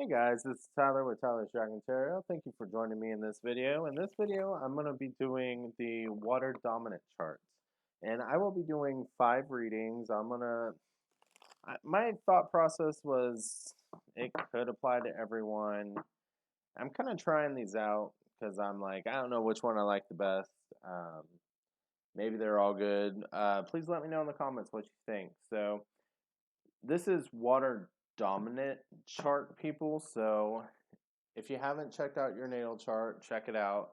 Hey guys, this is Tyler with Tyler's Dragon Tarot. Thank you for joining me in this video. In this video, I'm going to be doing the water dominant charts. And I will be doing 5 readings. My thought process was it could apply to everyone. I'm kind of trying these out because I'm like, I don't know which one I like the best. Um, Maybe they're all good. Please let me know in the comments what you think. So, this is water dominant chart, people. So, if you haven't checked out your natal chart, check it out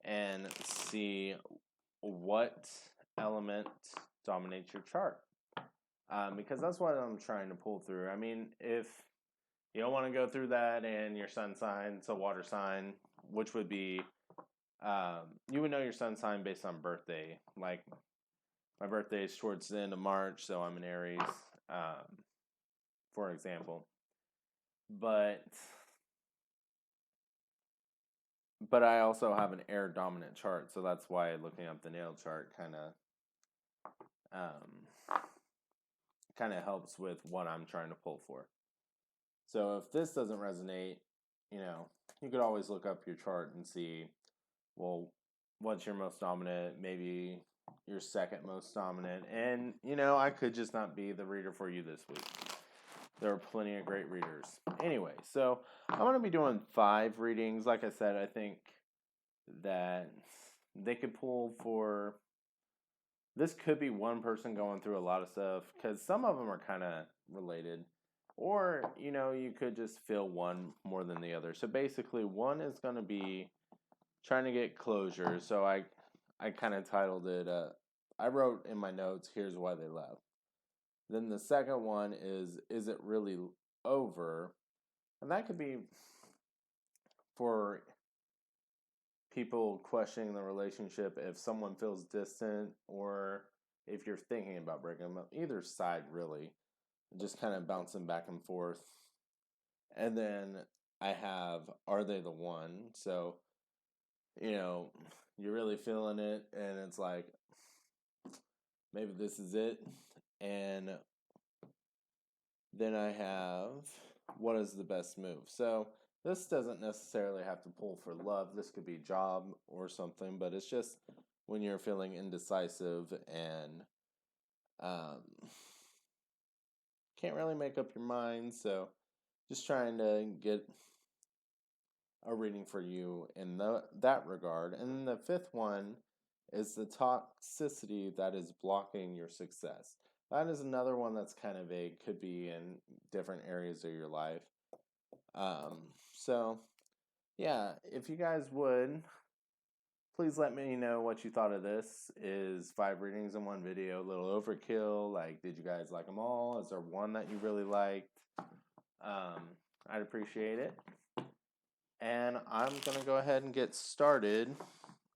and see what element dominates your chart. Because that's what I'm trying to pull through. I mean, if you don't want to go through that and your sun sign, it's a water sign, which would be, you would know your sun sign based on birthday. Like, my birthday is towards the end of March, so I'm an Aries, for example. But I also have an air dominant chart, so that's why looking up the natal chart um, kind of helps with what I'm trying to pull for. So if this doesn't resonate, you could always look up your chart and see, well, what's your most dominant, maybe your second most dominant, and I could just not be the reader for you this week. There are plenty of great readers. Anyway, so I'm going to be doing 5 readings. Like I said, I think that they could pull for. This could be one person going through a lot of stuff because some of them are kind of related. Or, you could just feel one more than the other. So basically, one is going to be trying to get closure. So I kind of titled it, I wrote in my notes, here's why they left. Then the second one is it really over? And that could be for people questioning the relationship if someone feels distant or if you're thinking about breaking them up. Either side, really. Just kind of bouncing back and forth. And then I have, are they the one? So, you're really feeling it, and it's like, maybe this is it. And then I have, what is the best move? So, this doesn't necessarily have to pull for love. This could be job or something, but it's just when you're feeling indecisive and can't really make up your mind. So, just trying to get a reading for you in that regard. And then the fifth one is the toxicity that is blocking your success. That is another one that's kind of vague, could be in different areas of your life. So, yeah, if you guys would, please let me know what you thought of this. Is 5 readings in one video a little overkill? Like, did you guys like them all? Is there one that you really liked? I'd appreciate it. And I'm going to go ahead and get started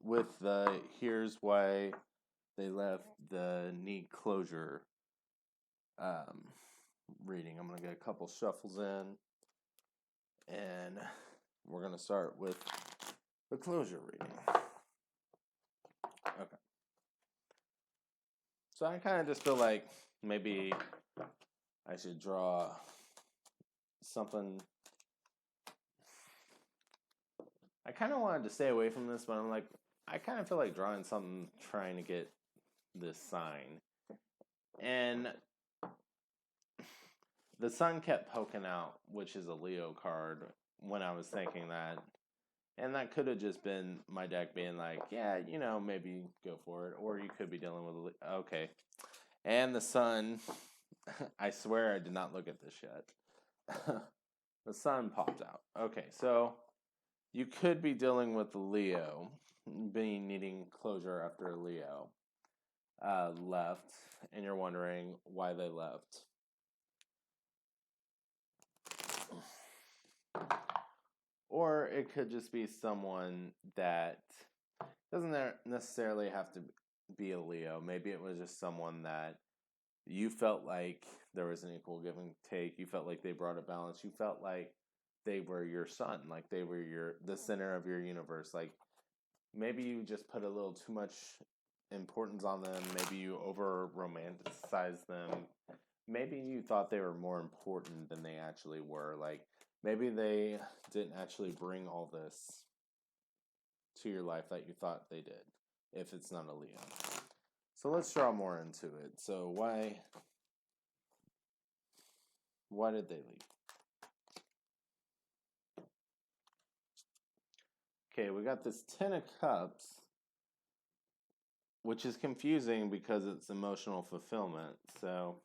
with the here's why they left the need closure reading. I'm going to get a couple shuffles in, and we're going to start with the closure reading. Okay. So I kind of just feel like maybe I should draw something. I kind of wanted to stay away from this, but I'm like, I kind of feel like drawing something trying to get this sign. And the sun kept poking out, which is a Leo card, when I was thinking that. And that could have just been my deck being like, yeah, maybe go for it. Or you could be dealing with okay. And the sun, I swear I did not look at this yet. The sun popped out. Okay, so you could be dealing with Leo, needing closure after Leo left, and you're wondering why they left. Or it could just be someone that doesn't necessarily have to be a Leo. Maybe it was just someone that you felt like there was an equal give and take. You felt like they brought a balance. You felt like they were your sun, like they were the center of your universe. Like maybe you just put a little too much importance on them. Maybe you over romanticized them. Maybe you thought they were more important than they actually were. Like Maybe they didn't actually bring all this to your life that you thought they did, if it's not a Leo. So let's draw more into it. So why did they leave? Okay, we got this Ten of Cups, which is confusing because it's emotional fulfillment. So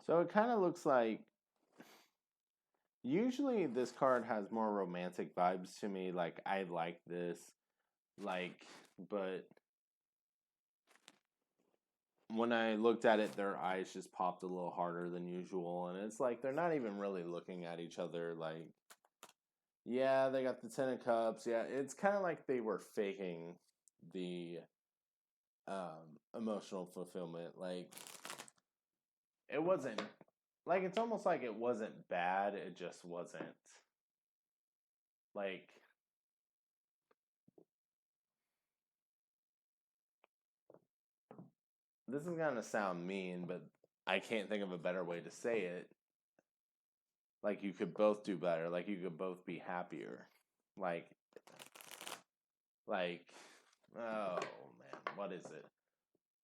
it kind of looks like usually this card has more romantic vibes to me. Like I like this, like, but when I looked at it, their eyes just popped a little harder than usual, and it's like they're not even really looking at each other. Like, yeah, they got the Ten of Cups. Yeah, it's kind of like they were faking the emotional fulfillment. Like, it wasn't like it's almost like it wasn't bad. It just wasn't like this is gonna sound mean, but I can't think of a better way to say it. Like you could both do better. Like you could both be happier. Like, like, oh man, what is it?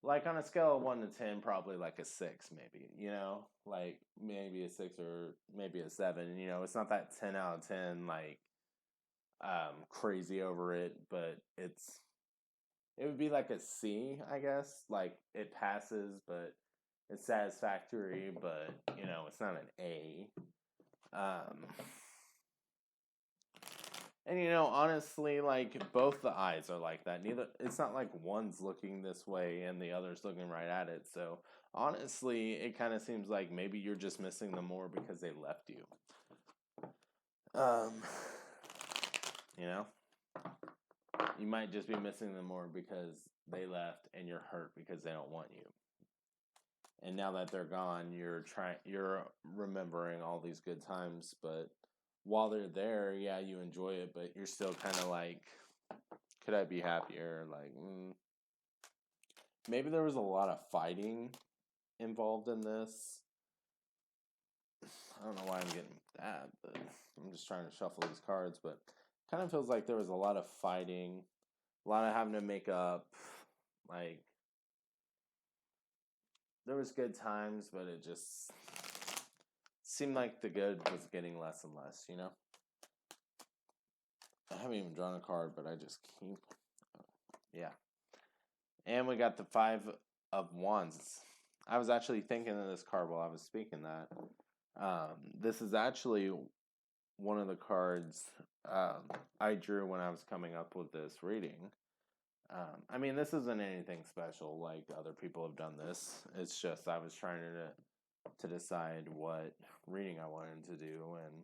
Like on a scale of 1 to 10, probably like a 6, maybe. You know, like maybe a 6 or maybe a 7. You know, it's not that 10 out of 10 like crazy over it, but it would be like a C, I guess. Like it passes, but it's satisfactory, but you know, it's not an A. Um, and you know, honestly, like both the eyes are like that. Neither it's not like one's looking this way and the other's looking right at it. So honestly, it kind of seems like maybe you're just missing them more because they left you. Um, you know, you might just be missing them more because they left and you're hurt because they don't want you. And now that they're gone, you're remembering all these good times, but while they're there, yeah, you enjoy it, but you're still kind of like, could I be happier? Like, maybe there was a lot of fighting involved in this. I don't know why I'm getting that, but I'm just trying to shuffle these cards, but kind of feels like there was a lot of fighting, a lot of having to make up, like there was good times, but it just seemed like the good was getting less and less, you know? I haven't even drawn a card, but I just keep. Yeah. And we got the Five of Wands. I was actually thinking of this card while I was speaking that. This is actually one of the cards I drew when I was coming up with this reading. I mean, this isn't anything special like other people have done this. It's just I was trying to decide what reading I wanted to do and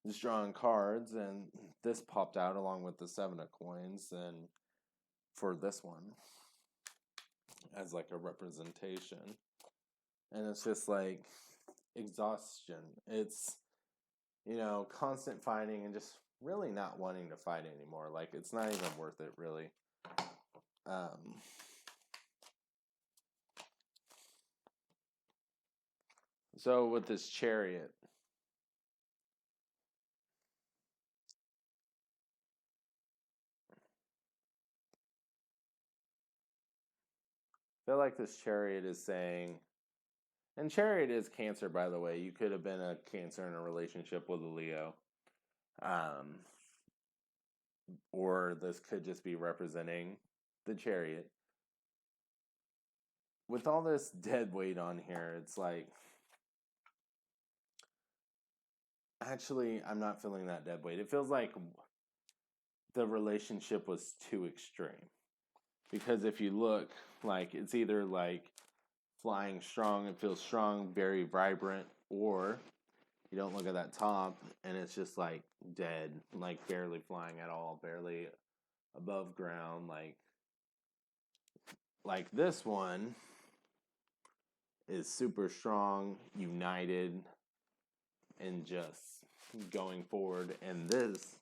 just drawing cards, and this popped out along with the Seven of Coins, and for this one as like a representation, and it's just like exhaustion. It's constant fighting and just really not wanting to fight anymore. Like it's not even worth it, really. So with this Chariot, I feel like this Chariot is saying, and Chariot is Cancer, by the way. You could have been a Cancer in a relationship with a Leo. Or this could just be representing the Chariot. With all this dead weight on here, it's like, actually, I'm not feeling that dead weight. It feels like the relationship was too extreme. Because if you look, like, it's either like flying strong, it feels strong, very vibrant, or you don't look at that top and it's just like dead, like barely flying at all, barely above ground, like this one is super strong, united, and just going forward, and this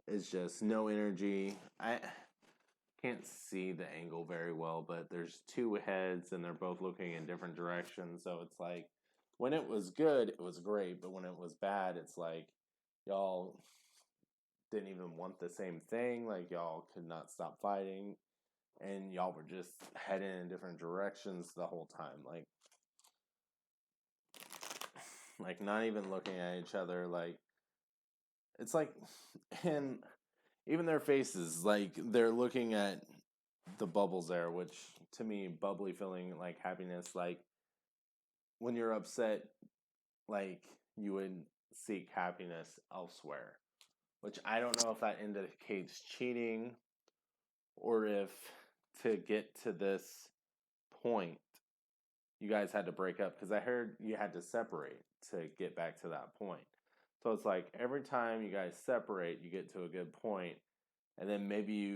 is just no energy. can't see the angle very well, but there's two heads and they're both looking in different directions. So it's like when it was good, it was great, but when it was bad, it's like y'all didn't even want the same thing. Like y'all could not stop fighting, and y'all were just heading in different directions the whole time. Like not even looking at each other. Like it's like, and even their faces, like they're looking at the bubbles there, which to me, bubbly feeling like happiness. Like when you're upset, like you would seek happiness elsewhere, which I don't know if that indicates cheating or if to get to this point you guys had to break up, because I heard you had to separate to get back to that point. So it's like every time you guys separate, you get to a good point, and then maybe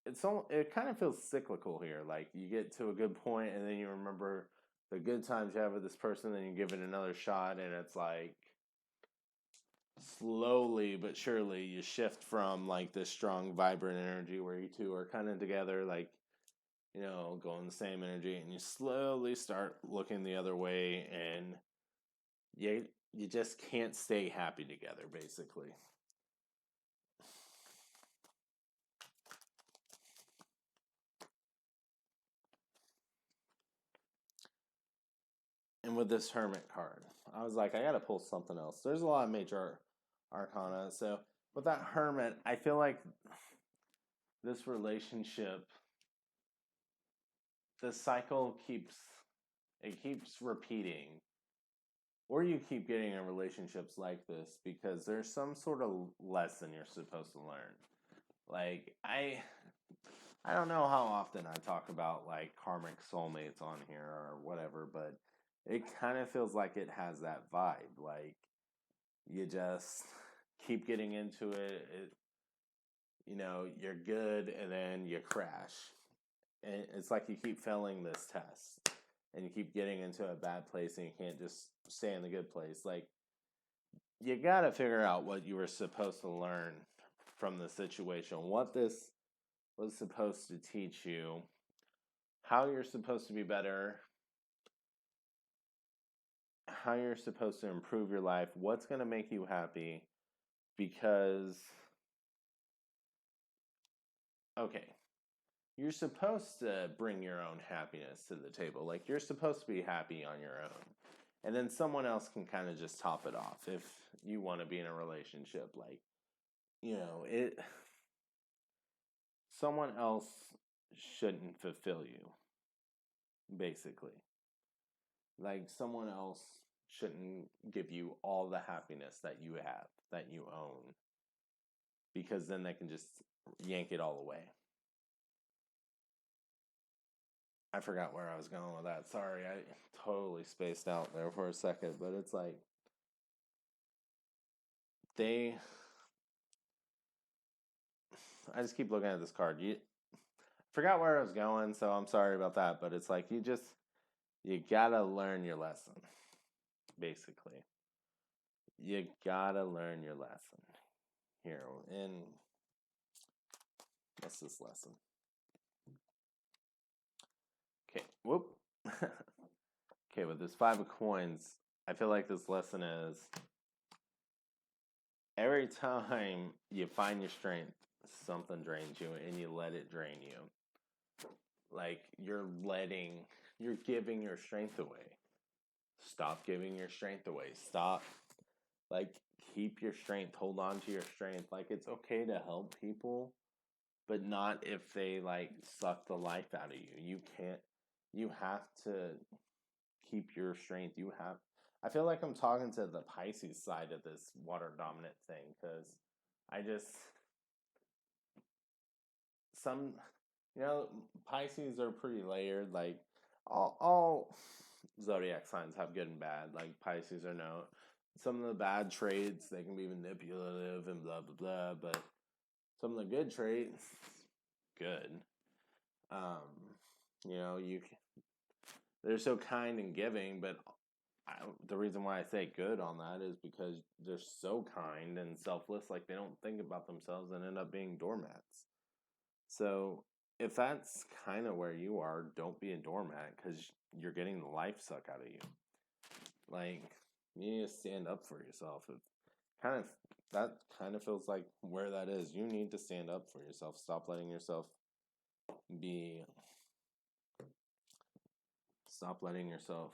it kind of feels cyclical here. Like you get to a good point, and then you remember the good times you have with this person, then you give it another shot, and it's like slowly but surely you shift from like this strong, vibrant energy where you two are kind of together, like going the same energy, and you slowly start looking the other way, and you just can't stay happy together, basically. And with this Hermit card, I was like, I gotta pull something else. There's a lot of major arcana, so with that Hermit, I feel like this relationship, the cycle keeps repeating, or you keep getting in relationships like this because there's some sort of lesson you're supposed to learn. Like I don't know how often I talk about like karmic soulmates on here or whatever, but it kind of feels like it has that vibe. Like you just keep getting into it, you're good and then you crash. And it's like you keep failing this test and you keep getting into a bad place and you can't just stay in the good place. Like you got to figure out what you were supposed to learn from the situation, what this was supposed to teach you, how you're supposed to be better, how you're supposed to improve your life, what's going to make you happy. Because, okay, you're supposed to bring your own happiness to the table. Like, you're supposed to be happy on your own. And then someone else can kind of just top it off if you want to be in a relationship. Like, someone else shouldn't fulfill you, basically. Like, someone else shouldn't give you all the happiness that you have, that you own, because then they can just yank it all away. I forgot where I was going with that. Sorry, I totally spaced out there for a second, but it's like I just keep looking at this card. You forgot where I was going, so I'm sorry about that, but it's like you gotta learn your lesson, basically. You gotta learn your lesson. Here, and what's this lesson? Okay, whoop. Okay, with this 5 of coins, I feel like this lesson is every time you find your strength, something drains you and you let it drain you. Like you're giving your strength away. Stop giving your strength away. Stop. Like, keep your strength. Hold on to your strength. Like, it's okay to help people, but not if they, like, suck the life out of you. You have to keep your strength. I feel like I'm talking to the Pisces side of this water dominant thing, because I just, some, Pisces are pretty layered. Like, all zodiac signs have good and bad. Like, Pisces are no, some of the bad traits, they can be manipulative and blah, blah, blah, but some of the good traits, good. You they're so kind and giving, but the reason why I say good on that is because they're so kind and selfless, like they don't think about themselves and end up being doormats. So if that's kind of where you are, don't be a doormat because you're getting the life suck out of you. Like, you need to stand up for yourself. That kind of feels like where that is. You need to stand up for yourself. Stop letting yourself be. Stop letting yourself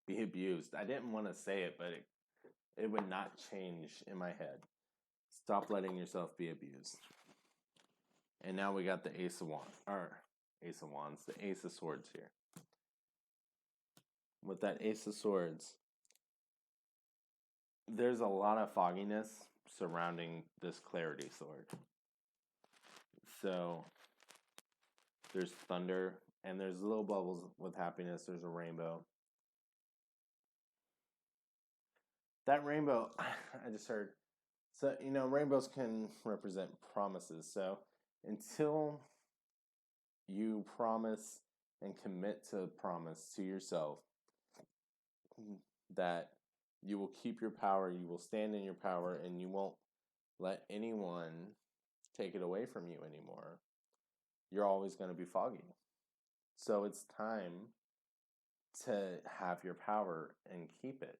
be abused. I didn't want to say it, but it would not change in my head. Stop letting yourself be abused. And now we got the Ace of Wands, the Ace of Swords here. With that Ace of Swords, there's a lot of fogginess surrounding this Clarity Sword. So there's thunder, and there's little bubbles with happiness. There's a rainbow. That rainbow, I just heard. So, rainbows can represent promises. So until you promise and commit to promise to yourself that you will keep your power, you will stand in your power, and you won't let anyone take it away from you anymore, you're always going to be foggy. So it's time to have your power and keep it.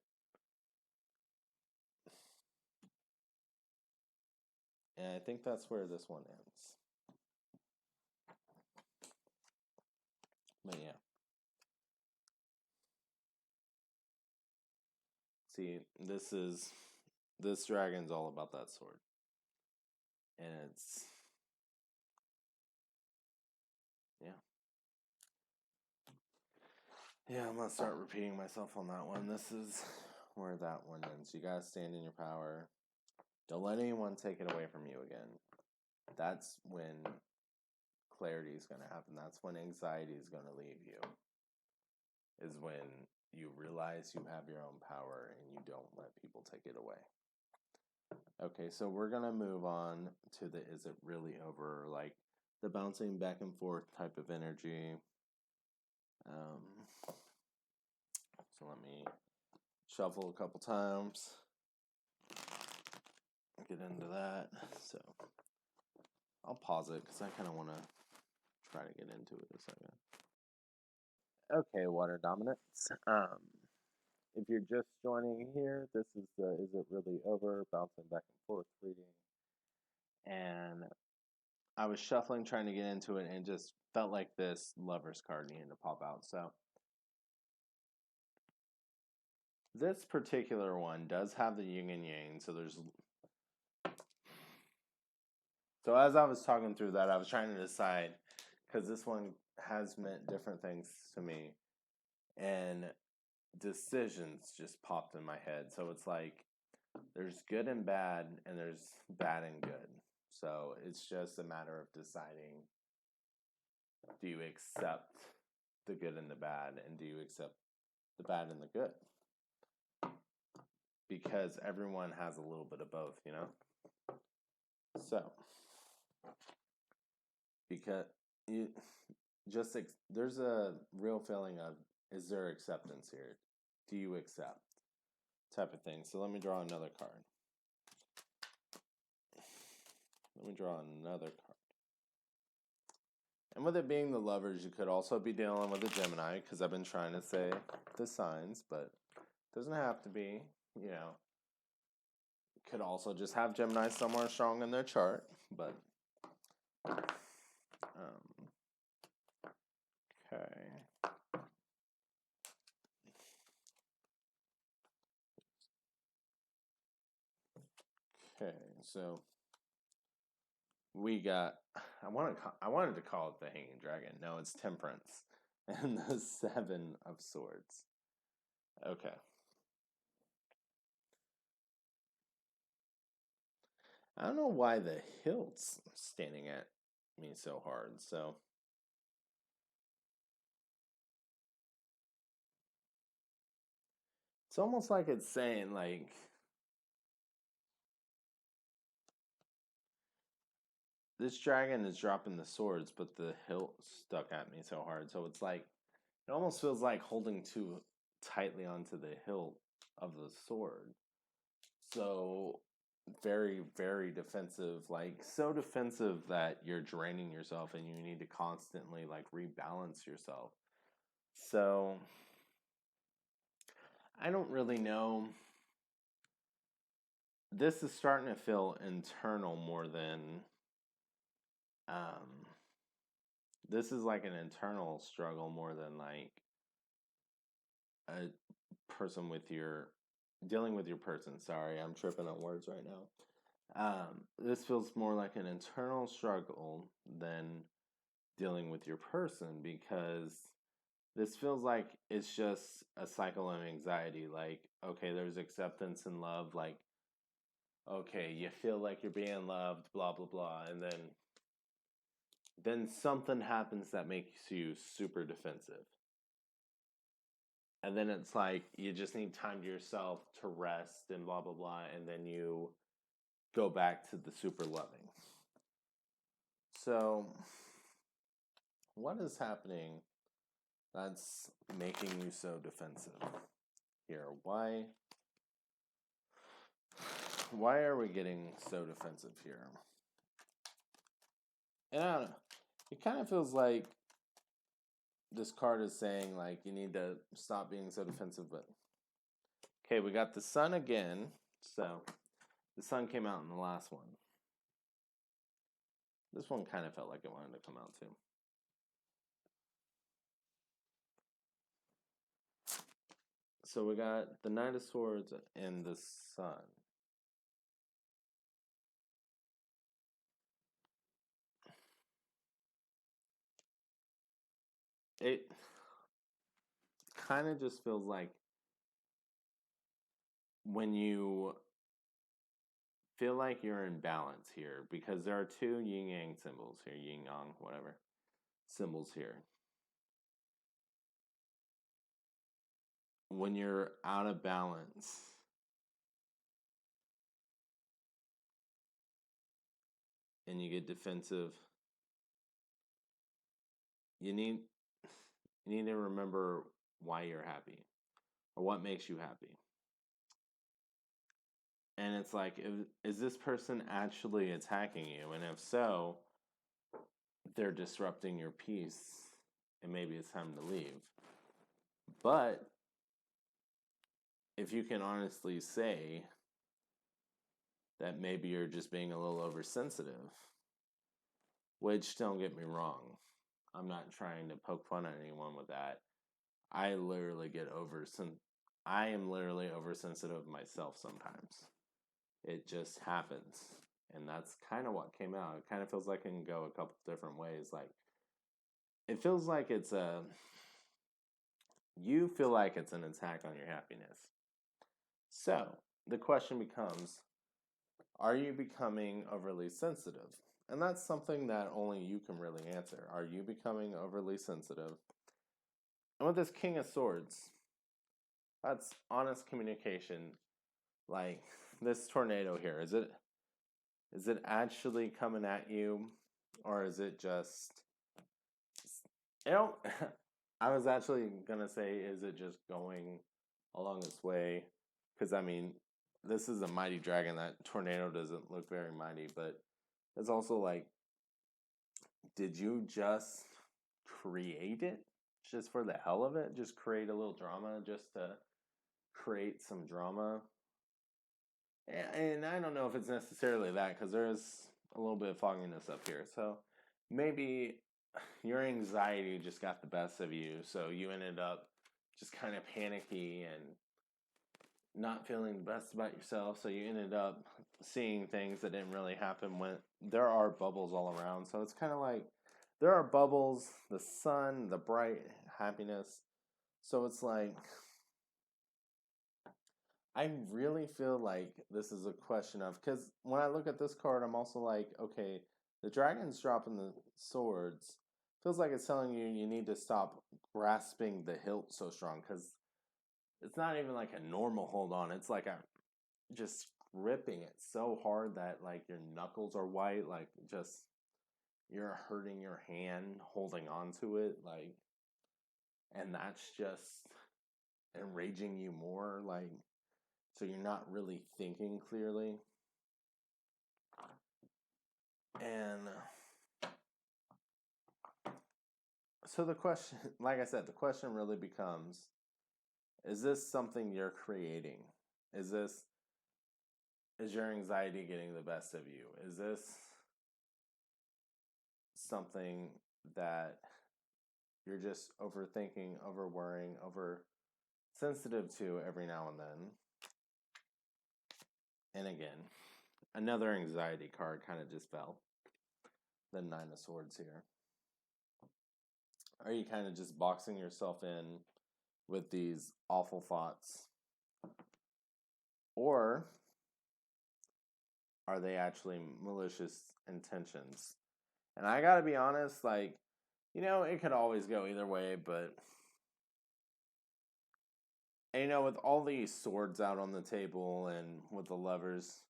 And I think that's where this one ends. But yeah. See, this dragon's all about that sword. And it's, yeah. Yeah, I'm going to start repeating myself on that one. This is where that one ends. You got to stand in your power. Don't let anyone take it away from you again. That's when clarity is going to happen. That's when anxiety is going to leave you. Is when you realize you have your own power and you don't let people take it away. Okay, so we're going to move on to the is it really over, like the bouncing back and forth type of energy. So let me shuffle a couple times. Get into that. So I'll pause it because I kind of want to try to get into it a second. Okay, water dominance. If you're just joining here, this is the Is It Really Over? Bouncing back and forth reading. And I was shuffling trying to get into it and just felt like this Lover's card needed to pop out. So this particular one does have the yin and yang. So as I was talking through that, I was trying to decide, because this one has meant different things to me. And decisions just popped in my head. So it's like there's good and bad, and there's bad and good. So it's just a matter of deciding, do you accept the good and the bad, and do you accept the bad and the good? Because everyone has a little bit of both, So, because there's a real feeling of, is there acceptance here? Do you accept? Type of thing. So let me draw another card. And with it being the Lovers, you could also be dealing with a Gemini, because I've been trying to say the signs, but it doesn't have to be, Could also just have Gemini somewhere strong in their chart, but okay. Okay, so we got, I wanted to call it the Hanging Dragon. No, it's Temperance and the Seven of Swords. Okay. I don't know why the hilt's standing at me so hard, so it's almost like it's saying, like, this dragon is dropping the swords, but the hilt stuck at me so hard. So it's like, it almost feels like holding too tightly onto the hilt of the sword. So very, very defensive, like so defensive that you're draining yourself and you need to constantly like rebalance yourself. So I don't really know. This is starting to feel internal more than um this is like an internal struggle more than like a person with your dealing with your person. Sorry, I'm tripping on words right now. This feels more like an internal struggle than dealing with your person because this feels like it's just a cycle of anxiety. Like, okay, there's acceptance and love. Like, okay, you feel like you're being loved, blah, blah, blah. And then something happens that makes you super defensive. And then it's like you just need time to yourself to rest and blah, blah, blah. And then you go back to the super loving. So, what is happening that's making you so defensive here? Why are we getting so defensive here? And I don't know. It kind of feels like this card is saying like you need to stop being so defensive, but okay, we got the sun again. So the sun came out in the last one. This one kind of felt like it wanted to come out too. So we got the Knight of Swords and the Sun. It kind of just feels like when you feel like you're in balance here, because there are two yin yang symbols here, yin yang, whatever symbols here. When you're out of balance, and you get defensive, you need to remember why you're happy or what makes you happy. And it's like, is this person actually attacking you? And if so, they're disrupting your peace, and maybe it's time to leave. But if you can honestly say that maybe you're just being a little oversensitive, which don't get me wrong, I'm not trying to poke fun at anyone with that. I am literally oversensitive myself sometimes. It just happens. And that's kind of what came out. It kind of feels like it can go a couple different ways. Like, it feels like you feel like it's an attack on your happiness. So, the question becomes, are you becoming overly sensitive? And that's something that only you can really answer. Are you becoming overly sensitive? And with this King of Swords, that's honest communication. Like this tornado here, is it actually coming at you, or is it just, you know, I was actually gonna say, is it just going along its way? Because I mean, this is a mighty dragon. That tornado doesn't look very mighty, but it's also like, did you just create it just for the hell of it? Just create a little drama just to create some drama? And I don't know if it's necessarily that, because there's a little bit of fogginess up here. So maybe your anxiety just got the best of you. So you ended up just kind of panicky and not feeling the best about yourself. So you ended up seeing things that didn't really happen when there are bubbles all around. So it's kind of like there are bubbles, the sun, the bright happiness. So it's like, I really feel like this is a question of, because when I look at this card, I'm also like, okay, the dragon's dropping the swords. Feels like it's telling you you need to stop grasping the hilt so strong, because it's not even like a normal hold on. It's like I'm just gripping it so hard that like your knuckles are white, like just you're hurting your hand holding on to it, like, and that's just enraging you more, like, so you're not really thinking clearly. And so the question, like I said, the question really becomes, is this something you're creating? Is your anxiety getting the best of you? Is this something that you're just overthinking, over worrying, over sensitive to every now and then? And again, another anxiety card kind of just fell. The Nine of Swords here. Are you kind of just boxing yourself in with these awful thoughts? Or are they actually malicious intentions? And I gotta be honest, like, it could always go either way, but with all these swords out on the table and with the lovers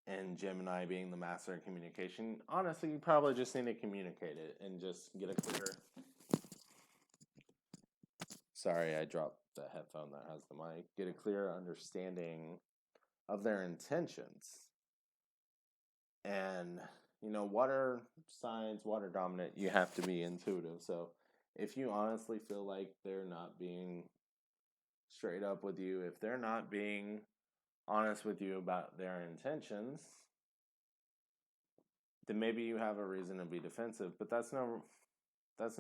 and Gemini being the master of communication, honestly, you probably just need to communicate it and just get a clear. Sorry, I dropped the headphone that has the mic. Get a clear understanding of their intentions. And, water signs, water dominant, you have to be intuitive. So if you honestly feel like they're not being straight up with you, if they're not being honest with you about their intentions, then maybe you have a reason to be defensive. But that's no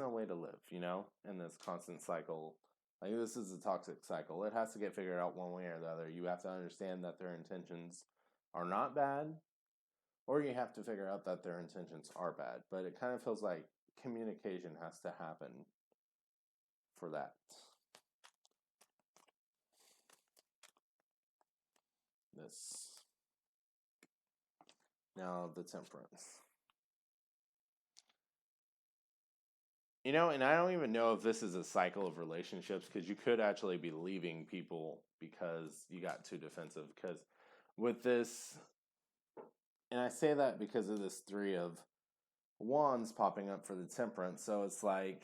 way to live, in this constant cycle. Like, this is a toxic cycle. It has to get figured out one way or the other. You have to understand that their intentions are not bad, or you have to figure out that their intentions are bad. But it kind of feels like communication has to happen for that. This. Now, the Temperance. And I don't even know if this is a cycle of relationships, because you could actually be leaving people because you got too defensive. Because with this, and I say that because of this Three of Wands popping up for the Temperance. So it's like,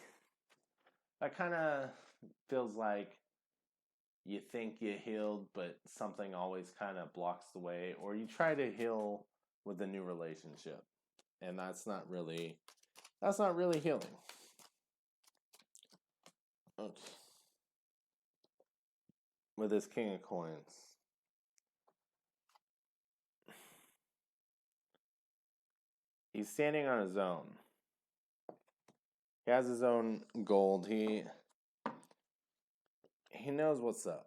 that kind of feels like you think you healed, but something always kind of blocks the way, or you try to heal with a new relationship, and that's not really healing. Okay. With this King of Coins, he's standing on his own. He has his own gold. He knows what's up.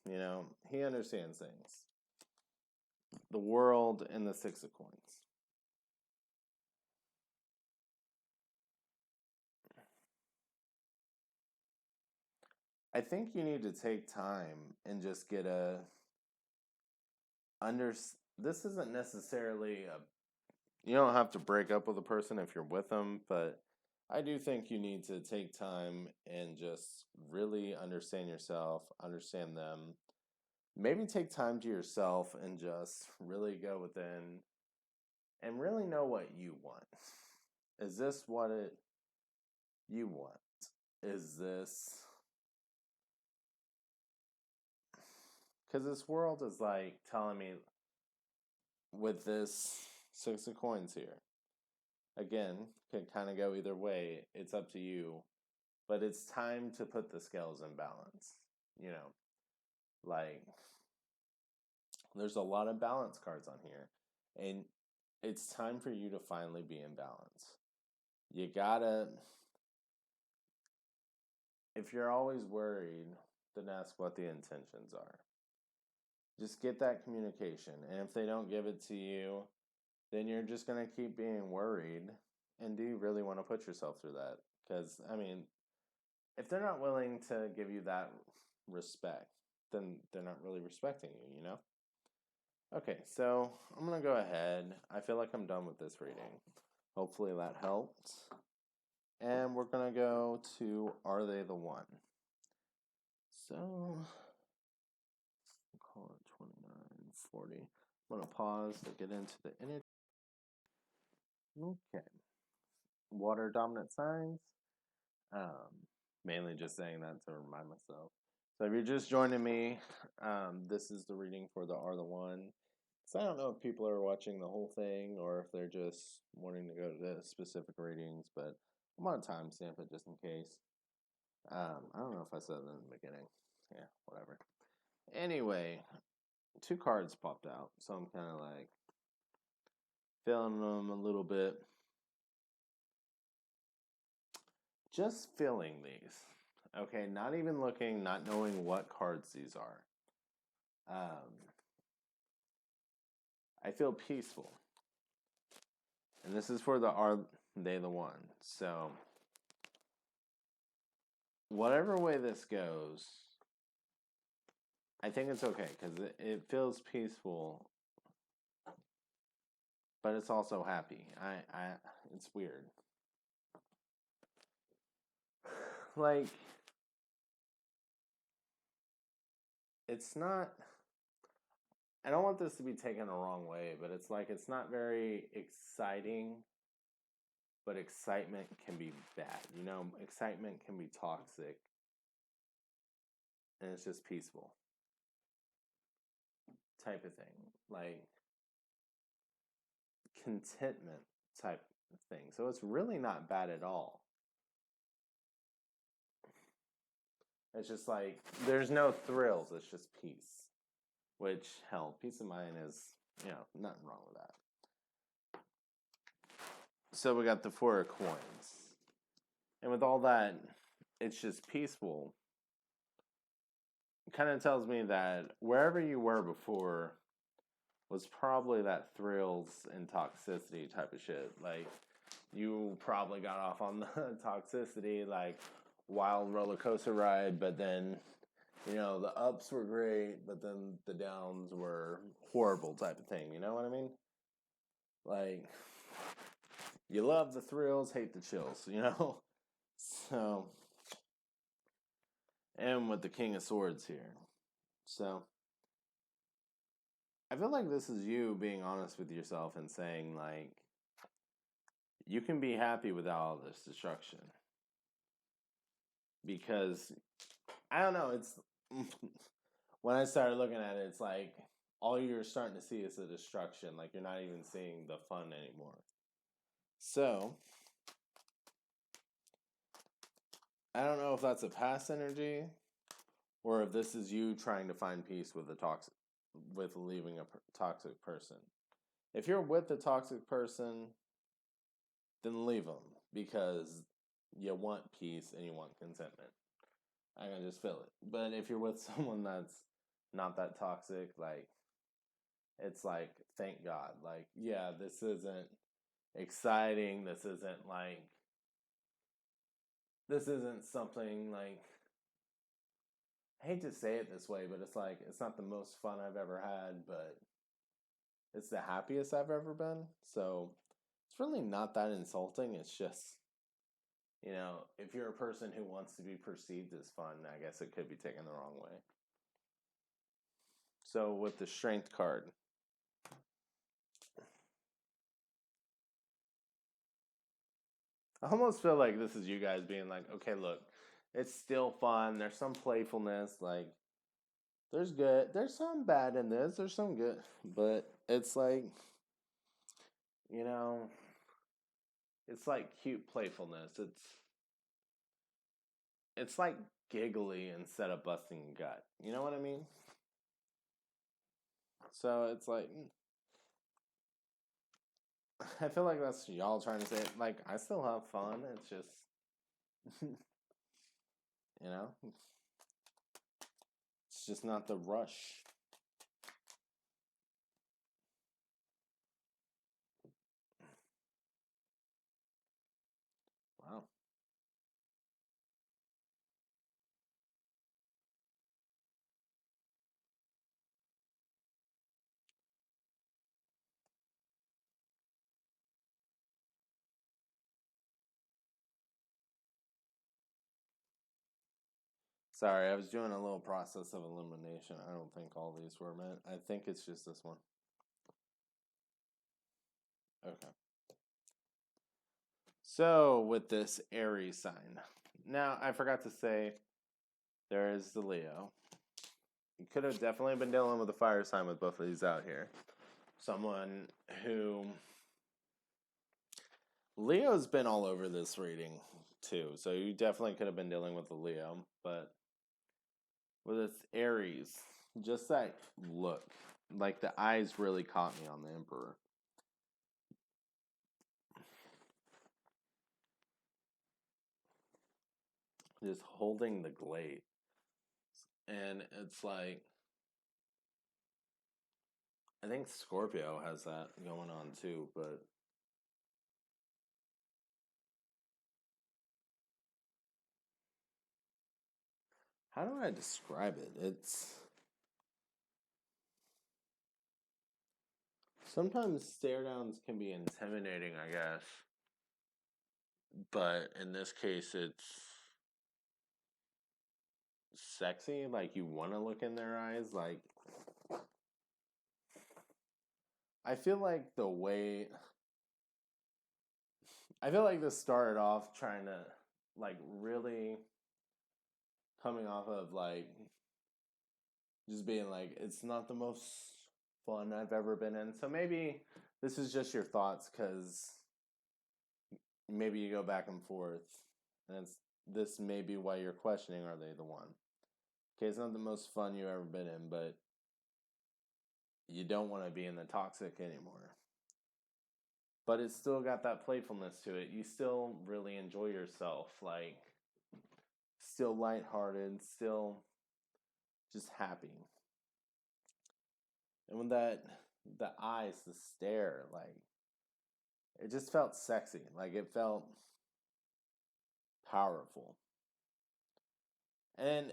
He understands things. The world and the Six of Coins. I think you need to take time and just get a this isn't necessarily you don't have to break up with a person if you're with them, but I do think you need to take time and just really understand yourself, understand them. Maybe take time to yourself and just really go within and really know what you want. Is this what you want? Is this... Because this world is like telling me with this Six of Coins here, again, can kind of go either way. It's up to you. But it's time to put the scales in balance. Like, there's a lot of balance cards on here. And it's time for you to finally be in balance. You gotta... If you're always worried, then ask what the intentions are. Just get that communication. And if they don't give it to you, then you're just going to keep being worried. And do you really want to put yourself through that? Because, if they're not willing to give you that respect, then they're not really respecting you, Okay, so I'm going to go ahead. I feel like I'm done with this reading. Hopefully that helped. And we're going to go to Are They the One? So, we'll call it 2940. I'm going to pause to get into the energy. Okay. Water dominant signs. Mainly just saying that to remind myself. So if you're just joining me, this is the reading for the Are the One. So I don't know if people are watching the whole thing or if they're just wanting to go to the specific readings, but I'm on a timestamp it just in case. I don't know if I said that in the beginning. Yeah, whatever. Anyway, two cards popped out, so I'm kind of like feeling them a little bit. Just feeling these. Okay, not even looking, not knowing what cards these are. I feel peaceful. And this is for the Are They the One? So, whatever way this goes, I think it's okay because it feels peaceful, but it's also happy. It's weird. Like, it's not. I don't want this to be taken the wrong way, but it's like it's not very exciting, but excitement can be bad. You know, excitement can be toxic, and it's just peaceful type of thing. Like, contentment type of thing. So it's really not bad at all. It's just like there's no thrills, it's just peace. Which, hell, peace of mind is, nothing wrong with that. So we got the Four of Coins. And with all that, it's just peaceful. It kind of tells me that wherever you were before was probably that thrills and toxicity type of shit. Like, you probably got off on the toxicity, like, wild roller coaster ride, but then, the ups were great, but then the downs were horrible type of thing. You know what I mean? Like, you love the thrills, hate the chills, So, and with the King of Swords here. So, I feel like this is you being honest with yourself and saying, like, you can be happy without all this destruction. Because, I don't know, it's, when I started looking at it, it's like, all you're starting to see is the destruction. Like, you're not even seeing the fun anymore. So, I don't know if that's a past energy or if this is you trying to find peace with with leaving a toxic person. If you're with a toxic person, then leave them because you want peace and you want contentment. I can just feel it. But if you're with someone that's not that toxic, like, it's like, thank God. Like, yeah, this isn't exciting. This isn't something like, I hate to say it this way, but it's like, it's not the most fun I've ever had, but it's the happiest I've ever been. So it's really not that insulting. It's just, if you're a person who wants to be perceived as fun, I guess it could be taken the wrong way. So with the Strength card, I almost feel like this is you guys being like, okay, look, it's still fun. There's some playfulness. Like, there's some bad in this. There's some good. But it's like, you know, it's like cute playfulness. It's like giggly instead of busting a gut. You know what I mean? So it's like, I feel like that's y'all trying to say it. Like, I still have fun. It's just, you know, it's just not the rush. Wow. Sorry, I was doing a little process of elimination. I don't think all these were meant. I think it's just this one. Okay. So, with this Aries sign. Now, I forgot to say, there is the Leo. You could have definitely been dealing with the fire sign with both of these out here. someone who Leo's been all over this reading too, so you definitely could have been dealing with a Leo, but with its Aries, just that look, like the eyes really caught me on the Emperor. Just holding the glade. And it's like, I think Scorpio has that going on too, but how do I describe it? It's sometimes stare downs can be intimidating, I guess. But in this case, it's sexy. Like you want to look in their eyes. Like, I feel like the way. I feel like this started off trying to, like, really coming off of, like, just being like, it's not the most fun I've ever been in. So maybe this is just your thoughts because maybe you go back and forth. And this may be why you're questioning, are they the one? Okay, it's not the most fun you've ever been in, but you don't want to be in the toxic anymore. But it's still got that playfulness to it. You still really enjoy yourself. Like, still lighthearted, still just happy. And when the eyes, the stare, like, it just felt sexy. Like, it felt powerful. And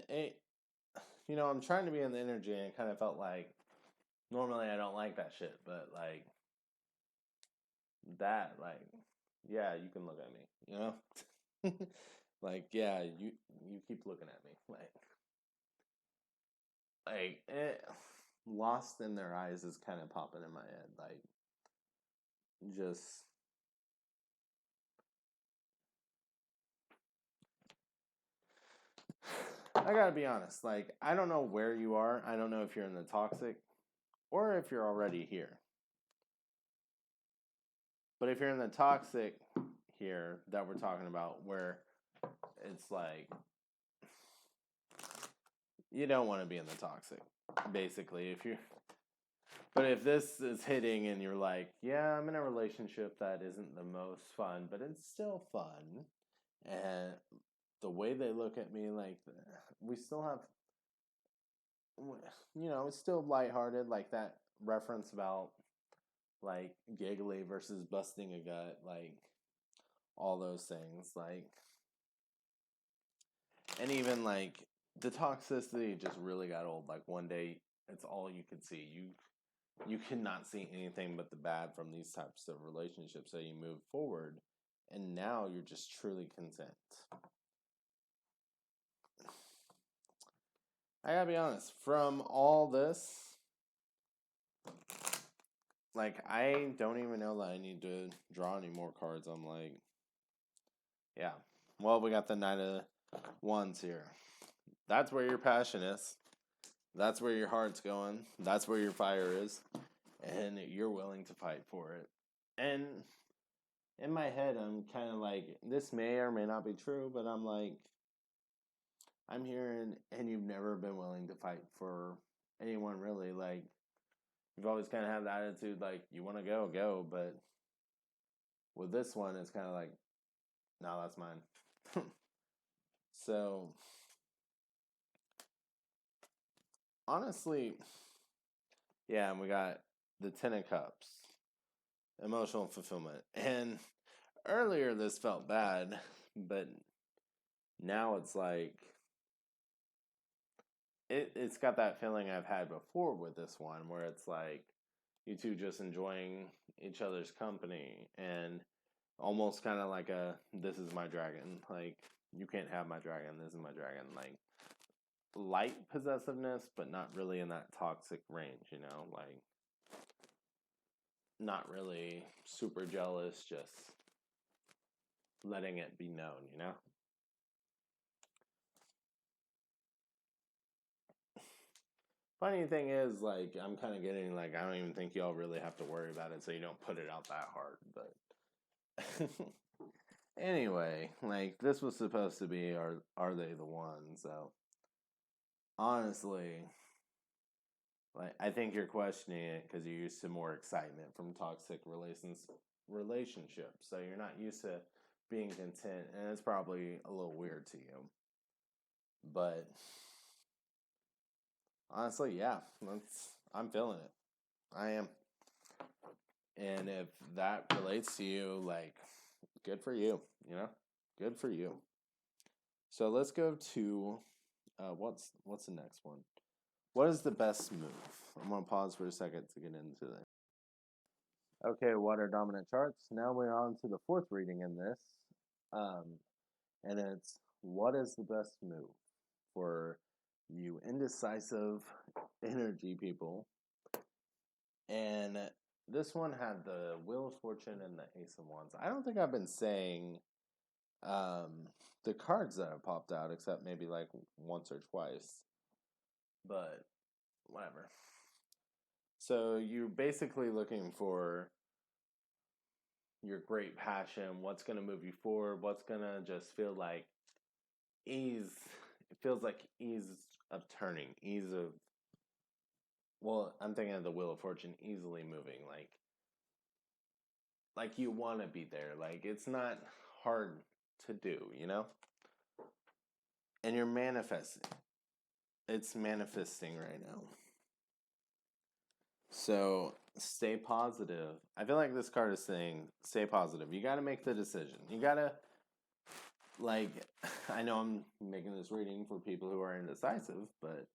I'm trying to be in the energy, and it kind of felt like, normally I don't like that shit, but, like, that, like, yeah, you can look at me, like, yeah, you keep looking at me, lost in their eyes is kind of popping in my head, like, just, I gotta be honest, like, I don't know where you are, I don't know if you're in the toxic, or if you're already here, but if you're in the toxic here, that we're talking about, where it's like, you don't want to be in the toxic, basically, but if this is hitting and you're like, yeah, I'm in a relationship that isn't the most fun, but it's still fun. And the way they look at me, like, we still have, it's still lighthearted, like that reference about, like, giggly versus busting a gut, like, all those things, like, and even, like, the toxicity just really got old. Like, one day, it's all you could see. You cannot see anything but the bad from these types of relationships. So you move forward, and now you're just truly content. I gotta be honest, from all this, like, I don't even know that I need to draw any more cards. I'm like, yeah. Well, we got the Knight of Wands here. That's where your passion is. That's where your heart's going. That's where your fire is. And you're willing to fight for it. And in my head, I'm kind of like, this may or may not be true, but I'm like, I'm hearing, and you've never been willing to fight for anyone really. Like, you've always kind of had the attitude, like, you want to go, but with this one, it's kind of like, no, that's mine. So, honestly, yeah, and we got the Ten of Cups, emotional fulfillment. And earlier this felt bad, but now it's like, it's got that feeling I've had before with this one, where it's like you two just enjoying each other's company, and almost kind of like a, this is my dragon, like, you can't have my dragon, this is my dragon, like, light possessiveness, but not really in that toxic range, like, not really super jealous, just letting it be known. Funny thing is, like, I'm kind of getting, like, I don't even think y'all really have to worry about it, so you don't put it out that hard, but... Anyway, like, this was supposed to be Are They the Ones, so... Honestly, like, I think you're questioning it because you're used to more excitement from toxic relationships, so you're not used to being content, and it's probably a little weird to you. But... Honestly, yeah, I'm feeling it. I am. And if that relates to you, like, good for you, you know? Good for you. So let's go to what's the next one? What is the best move? I'm gonna pause for a second to get into that. Okay, water dominant charts. Now we're on to the fourth reading in this. Um, and it's what is the best move for you indecisive energy people? And this one had the Wheel of Fortune and the Ace of Wands. I don't think I've been saying the cards that have popped out, except maybe like once or twice. But whatever. So you're basically looking for your great passion, what's going to move you forward, what's going to just feel like ease. It feels like ease of turning, ease of, well, I'm thinking of the Wheel of Fortune, easily moving, like you want to be there. Like it's not hard to do, you know? And you're manifesting. It's manifesting right now. So stay positive. I feel like this card is saying stay positive. You got to make the decision. You got to, like, I know I'm making this reading for people who are indecisive, but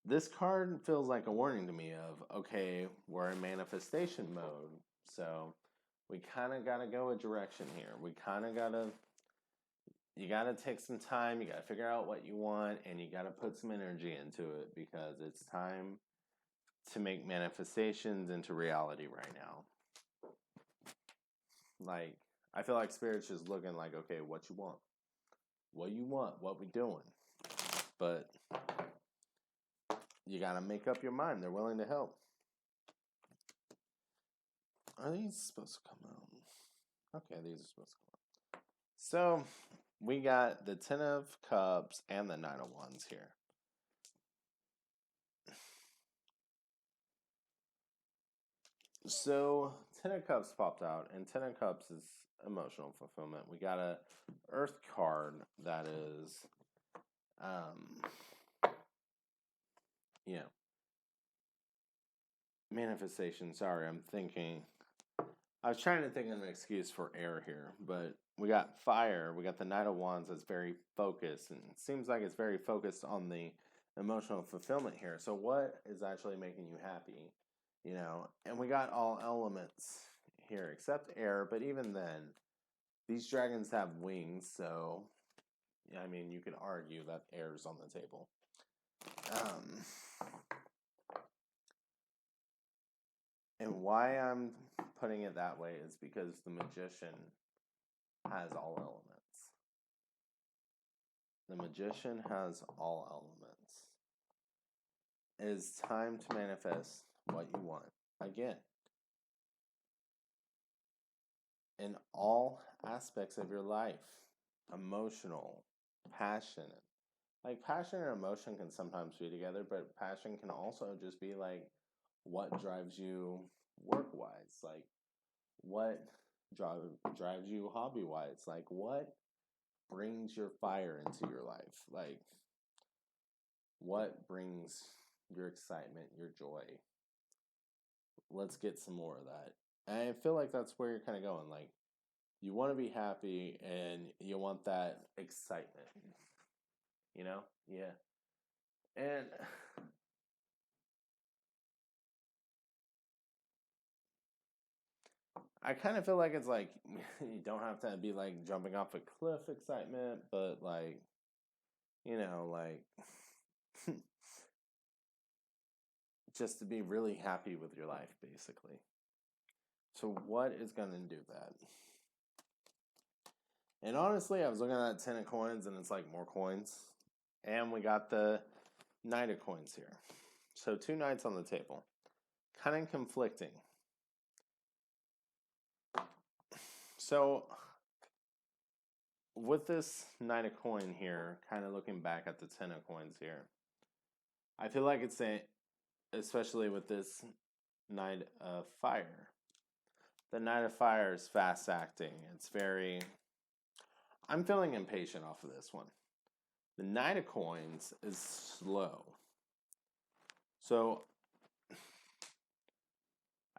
this card feels like a warning to me of, okay, we're in manifestation mode. So we kind of got to go a direction here. We kind of got to, you got to take some time. You got to figure out what you want, and you got to put some energy into it because it's time to make manifestations into reality right now. Like, I feel like Spirit's just looking like, okay, what you want? What you want? What we doing? But you got to make up your mind. They're willing to help. Are these supposed to come out? Okay, these are supposed to come out. So, we got the Ten of Cups and the Nine of Wands here. So, Ten of Cups popped out, and Ten of Cups is emotional fulfillment. We got a Earth card that is, you know, manifestation. Sorry, I'm thinking. I was trying to think of an excuse for air here, but we got fire. We got the Knight of Wands that's very focused, and it seems like it's very focused on the emotional fulfillment here. So, what is actually making you happy? You know, and we got all elements here except air, but even then, these dragons have wings, so I mean, you could argue that air's on the table. And why I'm putting it that way is because the magician has all elements. The magician has all elements. It is time to manifest what you want. Again, in all aspects of your life, emotional, passionate. Like passion and emotion can sometimes be together, but passion can also just be like what drives you work wise, like what drives you hobby wise, like what brings your fire into your life, like what brings your excitement, your joy. Let's get some more of that. And I feel like that's where you're kind of going. Like you want to be happy and you want that excitement, you know? Yeah. And I kind of feel like it's like you don't have to be like jumping off a cliff excitement, but like, you know, like just to be really happy with your life, basically. So, what is going to do that? And honestly, I was looking at that 10 of coins and it's like more coins. And we got the Knight of coins here. So 2 knights on the table. Kind of conflicting. So with this Knight of Coin here, kind of looking back at the 10 of Coins here, I feel like it's saying, especially with this Knight of Fire, the Knight of Fire is fast acting. It's very, I'm feeling impatient off of this one. The Knight of Coins is slow. So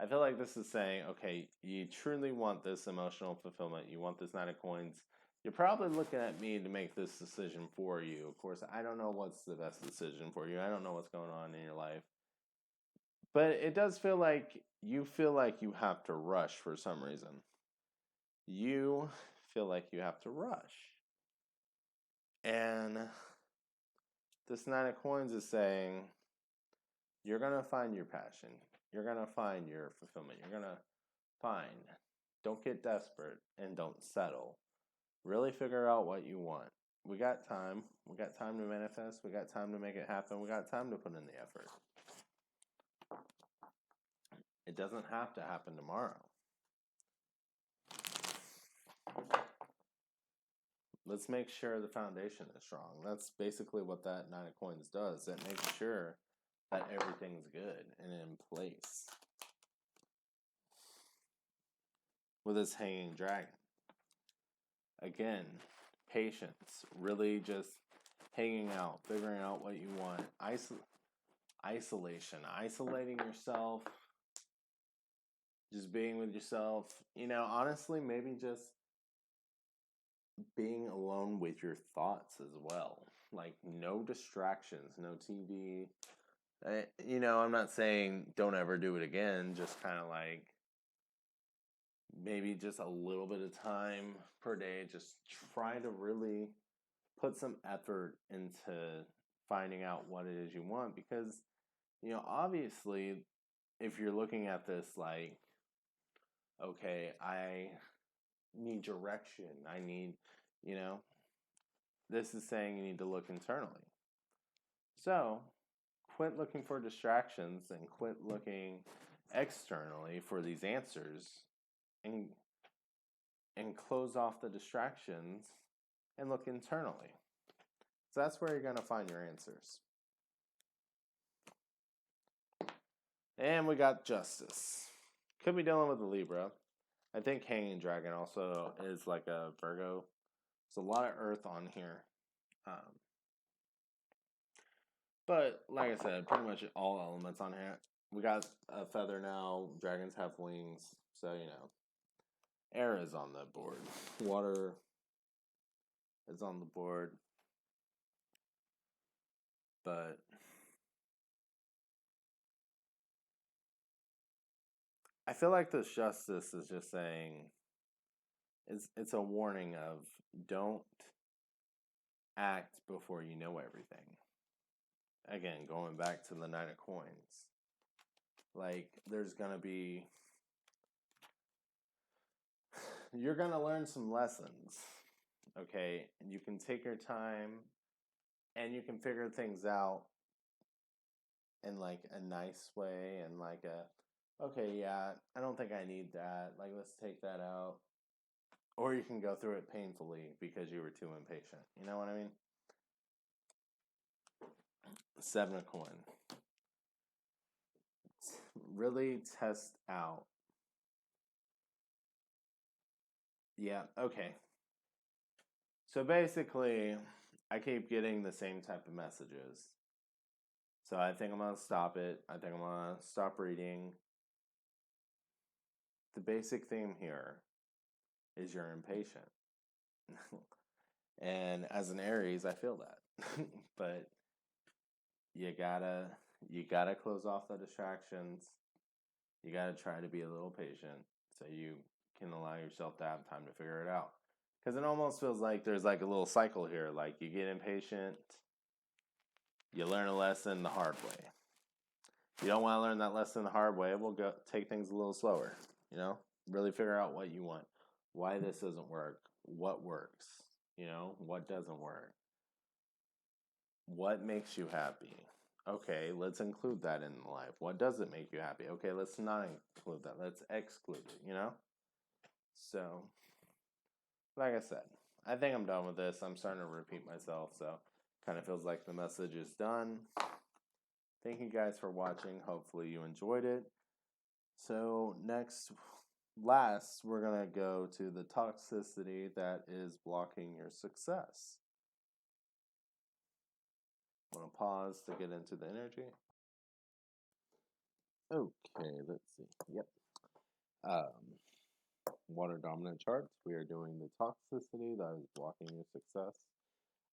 I feel like this is saying, okay, you truly want this emotional fulfillment. You want this Knight of Coins. You're probably looking at me to make this decision for you. Of course, I don't know what's the best decision for you. I don't know what's going on in your life. But it does feel like you have to rush for some reason. You feel like you have to rush. And this Nine of Coins is saying, you're going to find your passion. You're going to find your fulfillment. You're going to find. Don't get desperate and don't settle. Really figure out what you want. We got time. We got time to manifest. We got time to make it happen. We got time to put in the effort. It doesn't have to happen tomorrow. Let's make sure the foundation is strong. That's basically what that Nine of Coins does. It makes sure that everything's good and in place. With this Hanging Dragon. Again, patience. Really just hanging out, figuring out what you want. Isolation. Isolating yourself. Just being with yourself. You know, honestly, maybe just being alone with your thoughts as well. Like, no distractions, no TV. You know, I'm not saying don't ever do it again. Just kind of like maybe just a little bit of time per day. Just try to really put some effort into finding out what it is you want. Because, you know, obviously, if you're looking at this like, okay, I need direction. I need, you know, this is saying you need to look internally. So, quit looking for distractions and quit looking externally for these answers and close off the distractions and look internally. So that's where you're going to find your answers. And we got Justice. Could be dealing with a Libra. I think Hanging Dragon also is like a Virgo. There's a lot of Earth on here. But like I said, pretty much all elements on here. We got a feather now. Dragons have wings. So, you know, air is on the board. Water is on the board. But I feel like this Justice is just saying, it's a warning of don't act before you know everything. Again, going back to the Nine of Coins. Like, there's going to be... You're going to learn some lessons. Okay? You can take your time and you can figure things out in like a nice way and like a, okay, yeah, I don't think I need that. Like, let's take that out. Or you can go through it painfully because you were too impatient. You know what I mean? Seven of Coin. Really test out. Yeah, okay. So basically, I keep getting the same type of messages. So I think I'm going to stop it. I think I'm going to stop reading. The basic theme here is you're impatient. And as an Aries, I feel that. But you gotta close off the distractions. You gotta try to be a little patient so you can allow yourself to have time to figure it out. Because it almost feels like there's like a little cycle here. Like, you get impatient, you learn a lesson the hard way. If you don't want to learn that lesson the hard way, we'll go take things a little slower. You know, really figure out what you want, why this doesn't work, what works. You know, what doesn't work, what makes you happy. Okay, let's include that in life. What doesn't make you happy? Okay, let's not include that. Let's exclude it, So, like I said, I think I'm done with this. I'm starting to repeat myself, so kind of feels like the message is done. Thank you guys for watching. Hopefully you enjoyed it. So last, we're going to go to the toxicity that is blocking your success. I'm going to pause to get into the energy. Okay, let's see. Yep. Water dominant charts. We are doing the toxicity that is blocking your success.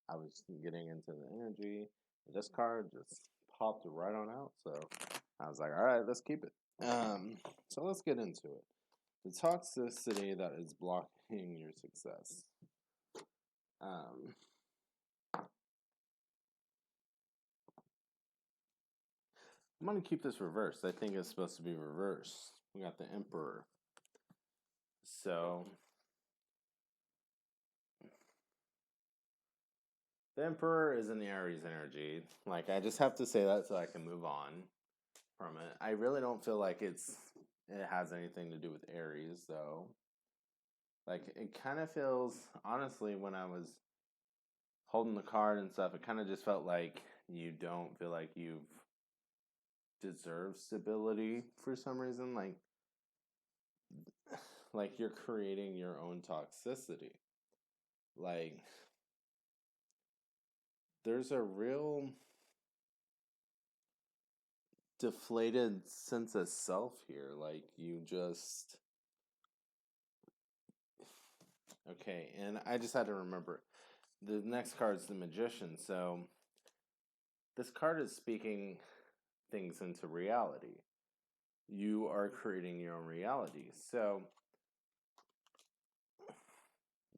I was getting into the energy. This card just popped right on out. So I was like, all right, let's keep it. So let's get into it. The toxicity that is blocking your success. I'm going to keep this reversed. I think it's supposed to be reversed. We got the Emperor. So the Emperor is in the Aries energy. Like, I just have to say that so I can move on from it. I really don't feel like it has anything to do with Aries, though. Like, it kind of feels, honestly, when I was holding the card and stuff, it kind of just felt like you don't feel like you've deserved stability for some reason. Like you're creating your own toxicity. Like, there's a real deflated sense of self here. Like, you just. Okay, and I just had to remember the next card is the Magician. So this card is speaking things into reality. You are creating your own reality. So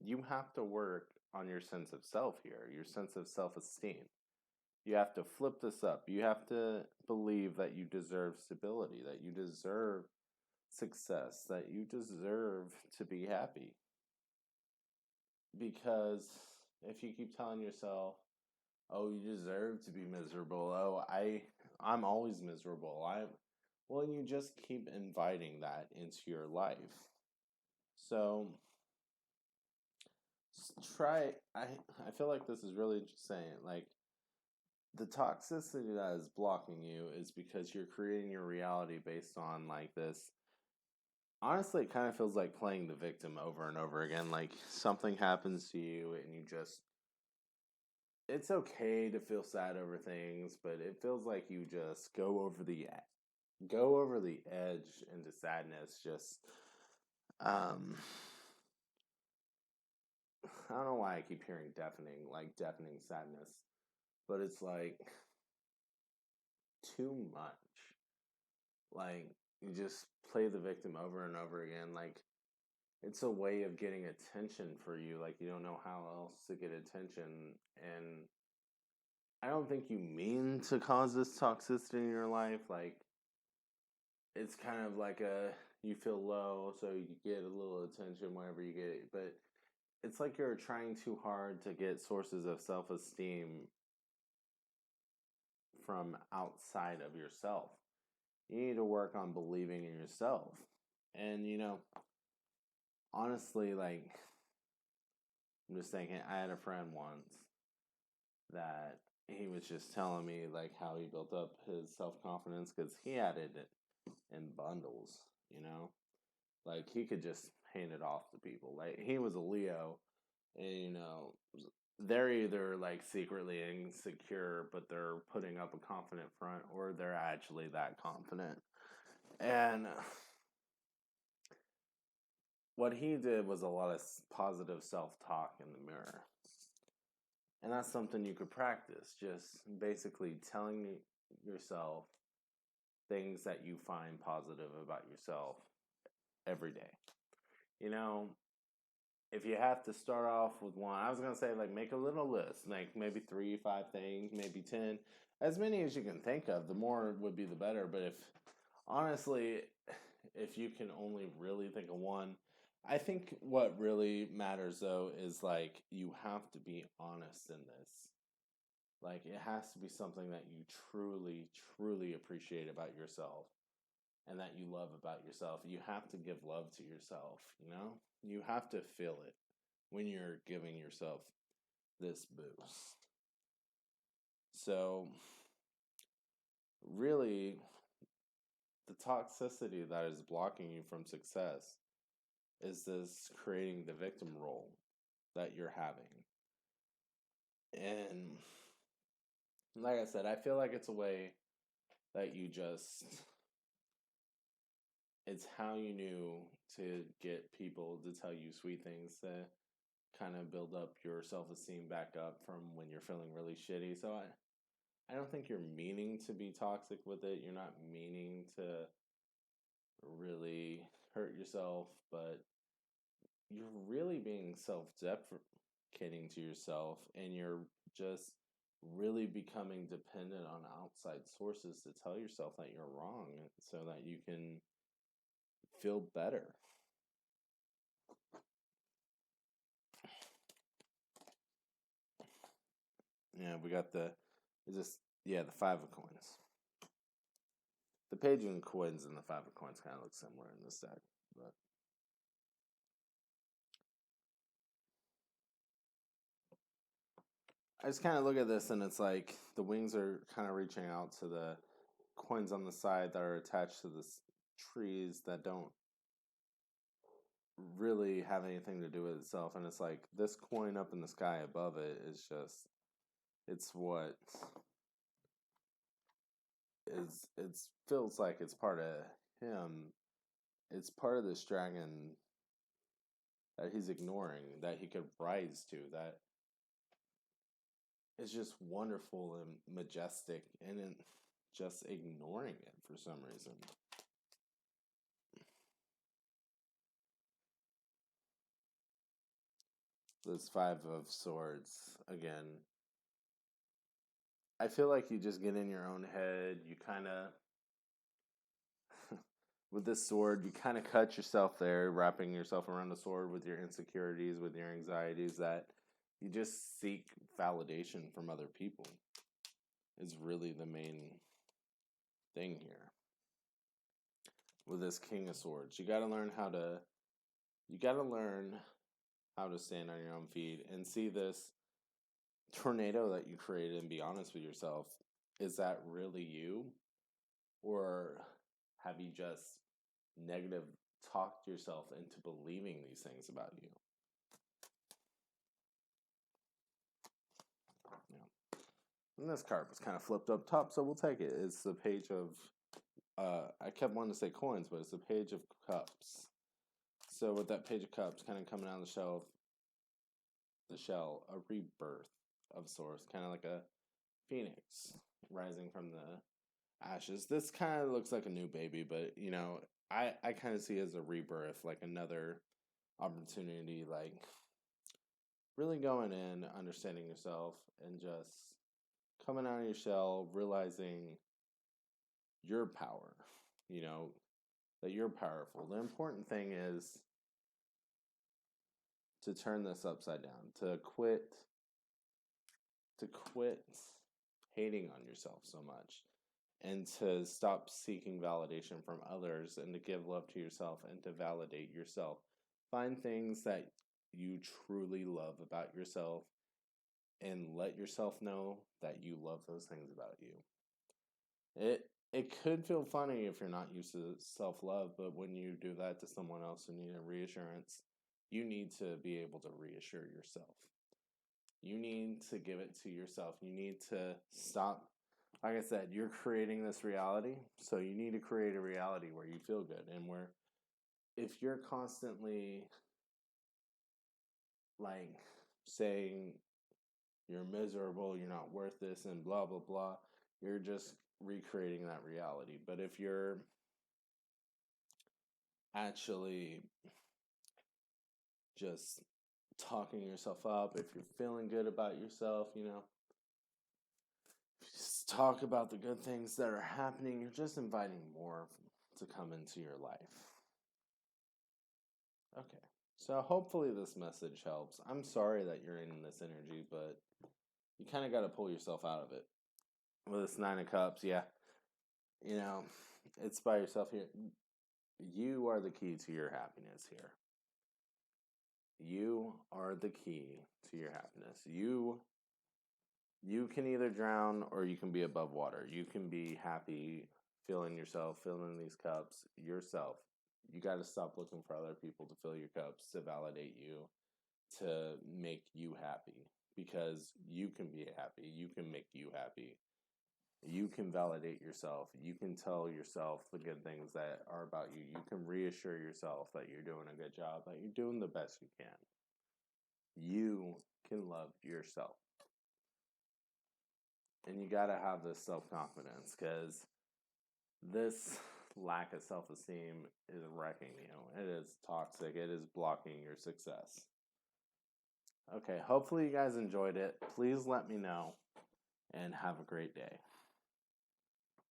you have to work on your sense of self here, your sense of self-esteem. You have to flip this up. You have to believe that you deserve stability, that you deserve success, that you deserve to be happy. Because if you keep telling yourself, "Oh, you deserve to be miserable. Oh, I'm always miserable." Well, you just keep inviting that into your life. So I feel like this is really just saying, like, the toxicity that is blocking you is because you're creating your reality based on, like, this. Honestly, it kind of feels like playing the victim over and over again. Like, something happens to you and you just. It's okay to feel sad over things, but it feels like you just go over the edge into sadness. Just, um, I don't know why I keep hearing deafening sadness, but it's like too much. Like, you just play the victim over and over again. Like, it's a way of getting attention for you. Like, you don't know how else to get attention. And I don't think you mean to cause this toxicity in your life. Like, it's kind of like you feel low, so you get a little attention whenever you get it. But it's like you're trying too hard to get sources of self-esteem from outside of yourself. You need to work on believing in yourself. And, honestly, like, I'm just thinking, I had a friend once that he was just telling me, like, how he built up his self-confidence because he had it in bundles. Like, he could just hand it off to people. Like, he was a Leo, and, they're either, like, secretly insecure, but they're putting up a confident front, or they're actually that confident. And what he did was a lot of positive self-talk in the mirror. And that's something you could practice. Just basically telling yourself things that you find positive about yourself every day. If you have to start off with one, I was going to say, like, make a little list, like maybe 3, 5 things, maybe 10, as many as you can think of. The more would be the better. But honestly, if you can only really think of one, I think what really matters, though, is, like, you have to be honest in this. Like, it has to be something that you truly, truly appreciate about yourself and that you love about yourself. You have to give love to yourself, you know? You have to feel it when you're giving yourself this boost. So, really, the toxicity that is blocking you from success is this creating the victim role that you're having. And like I said, I feel like it's a way that you just, it's how you knew to get people to tell you sweet things to kind of build up your self-esteem back up from when you're feeling really shitty. So I don't think you're meaning to be toxic with it. You're not meaning to really hurt yourself, but you're really being self-deprecating to yourself, and you're just really becoming dependent on outside sources to tell yourself that you're wrong so that you can feel better. Yeah, we got the five of coins. The page of coins and the five of coins kind of look similar in this deck, but I just kind of look at this and it's like the wings are kind of reaching out to the coins on the side that are attached to the trees that don't really have anything to do with itself. And it's like this coin up in the sky above it is just, it's what is, it feels like it's part of him. It's part of this dragon that he's ignoring, that he could rise to, that is just wonderful and majestic, and just ignoring it for some reason. This five of swords again. I feel like you just get in your own head. You kind of with this sword, you kind of cut yourself there, wrapping yourself around the sword with your insecurities, with your anxieties, that you just seek validation from other people is really the main thing here. With this King of Swords, you got to learn how to stand on your own feet and see this tornado that you created and be honest with yourself. Is that really you? Or have you just negative talked yourself into believing these things about you? Yeah. And this card was kind of flipped up top, so we'll take it. It's the page of, I kept wanting to say coins, but it's the page of cups. So with that page of cups kind of coming out of the shell, a rebirth of sorts, kind of like a phoenix rising from the ashes. This kind of looks like a new baby, but you know, I kind of see it as a rebirth, like another opportunity, like really going in, understanding yourself, and just coming out of your shell, realizing your power, you know, that you're powerful. The important thing is to turn this upside down, to quit hating on yourself so much, and to stop seeking validation from others, and to give love to yourself and to validate yourself. Find things that you truly love about yourself and let yourself know that you love those things about you. It could feel funny if you're not used to self-love, but when you do that to someone else who need a reassurance, you need to be able to reassure yourself. You need to give it to yourself. You need to stop. Like I said, you're creating this reality, so you need to create a reality where you feel good, and where if you're constantly like saying you're miserable, you're not worth this, and blah blah blah, you're just recreating that reality. But if you're actually just talking yourself up, if you're feeling good about yourself, you know, just talk about the good things that are happening, you're just inviting more to come into your life. Okay. So hopefully this message helps. I'm sorry that you're in this energy, but you kind of got to pull yourself out of it. With this Nine of Cups, yeah, it's by yourself here. You are the key to your happiness here. You are the key to your happiness. You can either drown or you can be above water. You can be happy, filling these cups yourself. You got to stop looking for other people to fill your cups, to validate you, to make you happy. Because you can be happy. You can make you happy. You can validate yourself. You can tell yourself the good things that are about you. You can reassure yourself that you're doing a good job, that you're doing the best you can. You can love yourself. And you got to have this self-confidence, because this lack of self-esteem is wrecking you. It is toxic. It is blocking your success. Okay, hopefully you guys enjoyed it. Please let me know, and have a great day.